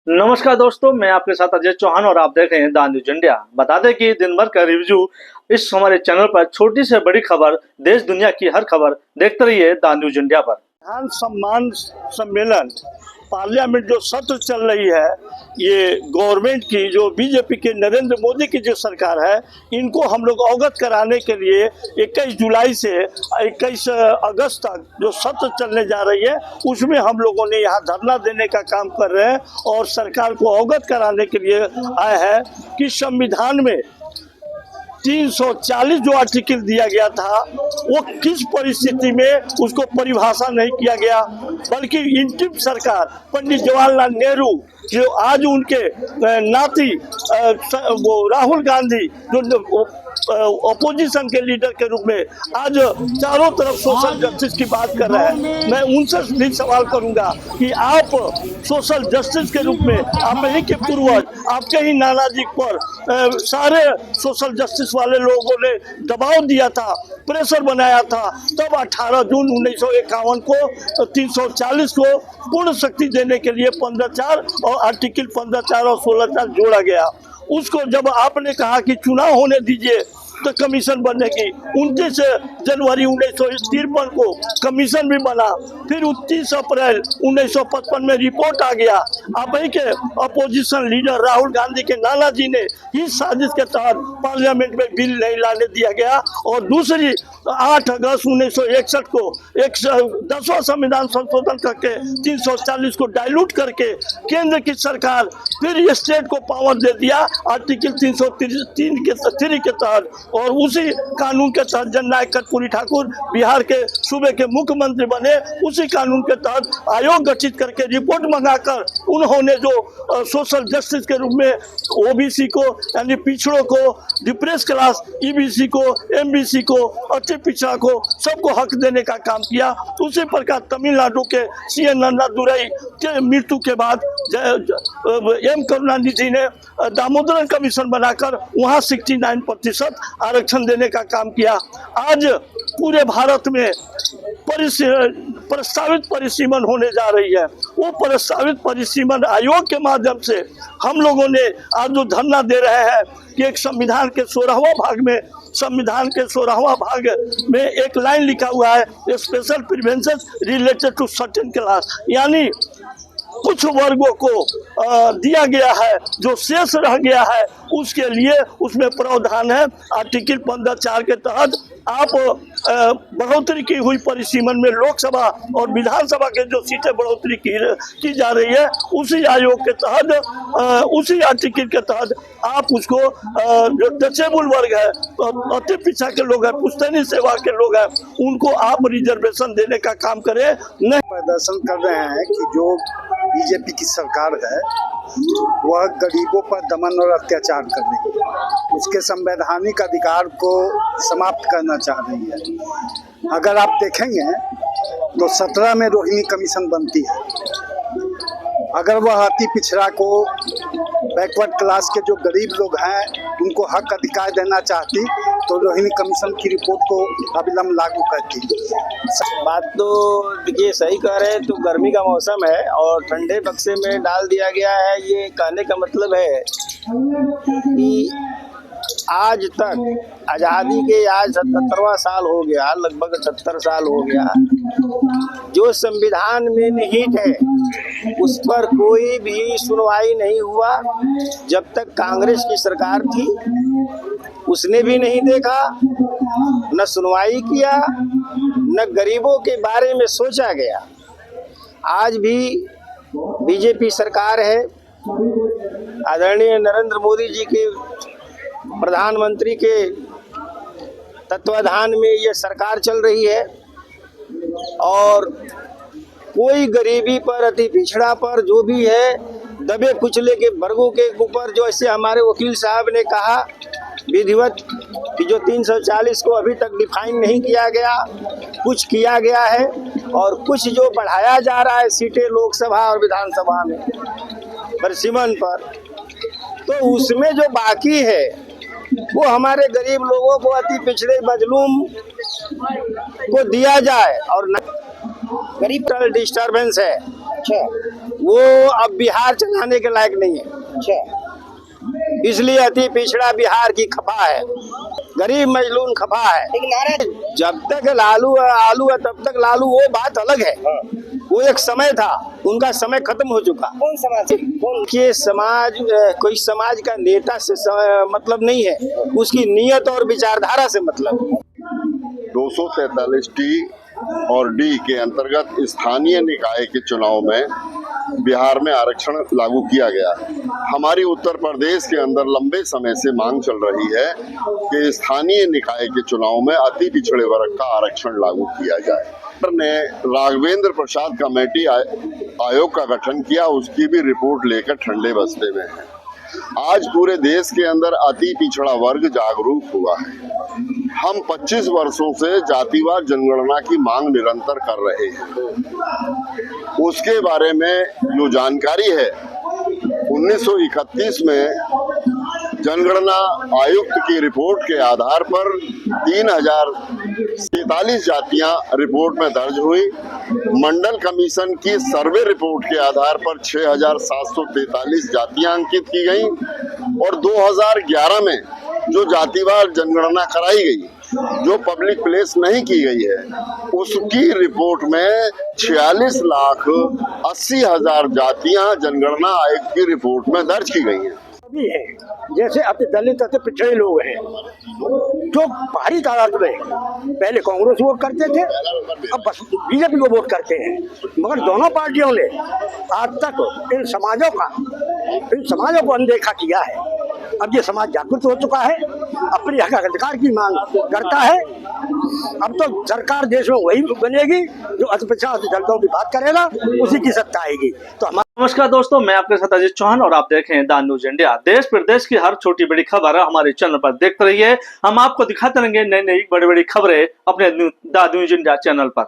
नमस्कार दोस्तों, मैं आपके साथ अजय चौहान और आप देख रहे हैं द न्यूज इंडिया। बता दें कि दिन भर का रिव्यू इस हमारे चैनल पर छोटी से बड़ी खबर, देश दुनिया की हर खबर देखते रहिए द न्यूज इंडिया पर। विधान सम्मान सम्मेलन पार्लियामेंट जो सत्र चल रही है, ये गवर्नमेंट की जो बीजेपी के नरेंद्र मोदी की जो सरकार है, इनको हम लोग अवगत कराने के लिए 21 जुलाई से 21 अगस्त तक जो सत्र चलने जा रही है, उसमें हम लोगों ने यहाँ धरना देने का काम कर रहे हैं और सरकार को अवगत कराने के लिए आए हैं कि संविधान में 340 जो आर्टिकल दिया गया था वो किस परिस्थिति में उसको परिभाषा नहीं किया गया, बल्कि इंटिम सरकार पंडित जवाहरलाल नेहरू जो आज उनके नाती वो राहुल गांधी जो अपोजिशन के लीडर के रूप में आज चारों तरफ सोशल जस्टिस की बात कर रहे हैं। मैं उनसे भी सवाल करूंगा कि आप सोशल जस्टिस के रूप में आप ही के पूर्वज, आपके ही नाना जी पर सारे सोशल जस्टिस वाले लोगों ने दबाव दिया था, प्रेशर बनाया था, तब 18 जून 1951 को 340 को पूर्ण शक्ति देने के लिए 15(4) और आर्टिकल 15(4) और 16(4) जोड़ा गया। उसको जब आपने कहा कि चुनाव होने दीजिए तो कमीशन बनेगी, 29 जनवरी 1953 को कमीशन भी बना। फिर 29 अप्रैल 1955 में रिपोर्ट आ गया। आप ही के अपोजिशन लीडर राहुल गांधी के नाना जी ने इस साजिश के तहत पार्लियामेंट में बिल नहीं लाने दिया गया और दूसरी 8 अगस्त 1961 को 10वां संविधान संशोधन करके 340 को डाइल्यूट करके केंद्र की सरकार फिर स्टेट को पावर दे दिया आर्टिकल 303 के तहत, और उसी कानून के तहत जननायक कर्पूरी ठाकुर बिहार के सूबे के मुख्यमंत्री बने। उसी कानून के तहत आयोग गठित करके रिपोर्ट मंगाकर उन्होंने जो सोशल जस्टिस के रूप में ओबीसी को यानी पिछड़ों को, डिप्रेस क्लास, ईबीसी को, एमबीसी को, अति पिछड़ा को सबको हक देने का काम किया। उसी प्रकार तमिलनाडु के सीएन अन्नादुरई के मृत्यु के बाद एम करुणानिधि ने दामोदरन कमीशन बनाकर वहाँ 69% आरक्षण देने का काम किया। आज पूरे भारत में प्रस्तावित परिसीमन होने जा रही है। वो प्रस्तावित परिसीमन आयोग के माध्यम से हम लोगों ने आज जो धरना दे रहे हैं कि एक संविधान के 16वां भाग में एक लाइन लिखा हुआ है, special prevention related to certain class, यानी कुछ वर्गों को दिया गया है, जो शेष रह गया है उसके लिए उसमें प्रावधान है। आर्टिकल 15(4) के तहत आप बढ़ोतरी की हुई परिसीमन में लोकसभा और विधानसभा के जो सीटें बढ़ोतरी की जा रही है, उसी आयोग के तहत उसी आर्टिकल के तहत आप उसको जो डिसेबल वर्ग है, अति पिछड़ा के लोग हैं, पुश्तैनी सेवा के लोग हैं, उनको आप रिजर्वेशन देने का काम करें। नहीं प्रदर्शन कर रहे हैं कि जो बीजेपी की सरकार है वह गरीबों पर दमन और अत्याचार कर रही है, उसके संवैधानिक अधिकार को समाप्त करना चाह रही है। अगर आप देखेंगे तो 17 में रोहिणी कमीशन बनती है। अगर वह अति पिछड़ा को, बैकवर्ड क्लास के जो गरीब लोग हैं उनको हक अधिकार देना चाहती तो रोहिणी कमीशन की रिपोर्ट को अविलंब लागू करती। बात तो देखिए सही कह रहे हैं, तो गर्मी का मौसम है और ठंडे बक्से में डाल दिया गया है। ये कहने का मतलब है कि आज तक आज़ादी के आज 77वां साल हो गया, लगभग 70 साल हो गया, जो संविधान में निहित है उस पर कोई भी सुनवाई नहीं हुआ। जब तक कांग्रेस की सरकार थी उसने भी नहीं देखा, न सुनवाई किया, न गरीबों के बारे में सोचा गया। आज भी बीजेपी सरकार है, आदरणीय नरेंद्र मोदी जी के प्रधानमंत्री के तत्वाधान में ये सरकार चल रही है और कोई गरीबी पर, अति पिछड़ा पर, जो भी है दबे कुचले के वर्गों के ऊपर, जो ऐसे हमारे वकील साहब ने कहा विधिवत कि जो 340 को अभी तक डिफाइन नहीं किया गया, कुछ किया गया है और कुछ जो बढ़ाया जा रहा है सीटें लोकसभा और विधानसभा में परिसीमन पर, तो उसमें जो बाकी है वो हमारे गरीब लोगों को, अति पिछड़े मजलूम को दिया जाए। और गरीब डिस्टर्बेंस है अच्छा, वो अब बिहार चलाने के लायक नहीं है। अच्छा, इसलिए अति पिछड़ा बिहार की खफा है, गरीब मजलून खफा है। लेकिन जब तक लालू आलू है तब तक लालू, वो बात अलग है। वो एक समय था, उनका समय खत्म हो चुका। कौन समाज? के समाज, कोई समाज का नेता से मतलब नहीं है, उसकी नियत और विचारधारा से मतलब है। 243 टी और डी के अंतर्गत स्थानीय निकाय के चुनाव में बिहार में आरक्षण लागू किया गया। हमारी उत्तर प्रदेश के अंदर लंबे समय से मांग चल रही है कि स्थानीय निकाय के चुनाव में अति पिछड़े वर्ग का आरक्षण लागू किया जाए। ने राघवेंद्र प्रसाद कमेटी आयोग का गठन किया, उसकी भी रिपोर्ट लेकर ठंडे बस्ते में है। आज पूरे देश के अंदर अति पिछड़ा वर्ग जागरूक हुआ है। हम 25 वर्षों से जातिवार जनगणना की मांग निरंतर कर रहे हैं। उसके बारे में जो जानकारी है, 1931 में जनगणना आयुक्त की रिपोर्ट के आधार पर 3043 जातियां रिपोर्ट में दर्ज हुई। मंडल कमीशन की सर्वे रिपोर्ट के आधार पर 6743 जातियां अंकित की गई और 2011 में जो जातिवार जनगणना कराई गई, जो पब्लिक प्लेस नहीं की गई है, उसकी रिपोर्ट में 46,80,000 जातियां जनगणना आयोग की रिपोर्ट में दर्ज की गई हैं। भी है, जैसे अति दलित अति पिछड़े लोग हैं जो भारी तादाद में पहले कांग्रेस वोट करते थे, अब बस बीजेपी को वोट करते हैं। मगर दोनों पार्टियों ने आज तक इन समाजों को अनदेखा किया है। अब ये समाज जागरूक हो चुका है, अपने हक अधिकार की मांग करता है। अब तो सरकार देश में वही बनेगी जो अति पिछड़ा दलितों की बात करेगा, उसी की सत्ता आएगी। तो नमस्कार दोस्तों, मैं आपके साथ अजीत चौहान और आप देख रहे हैं द न्यूज इंडिया। देश प्रदेश की हर छोटी बड़ी खबर हमारे चैनल पर देखते रहिए। हम आपको दिखाते रहेंगे नई नई बड़ी बड़ी खबरें अपने द न्यूज इंडिया चैनल पर।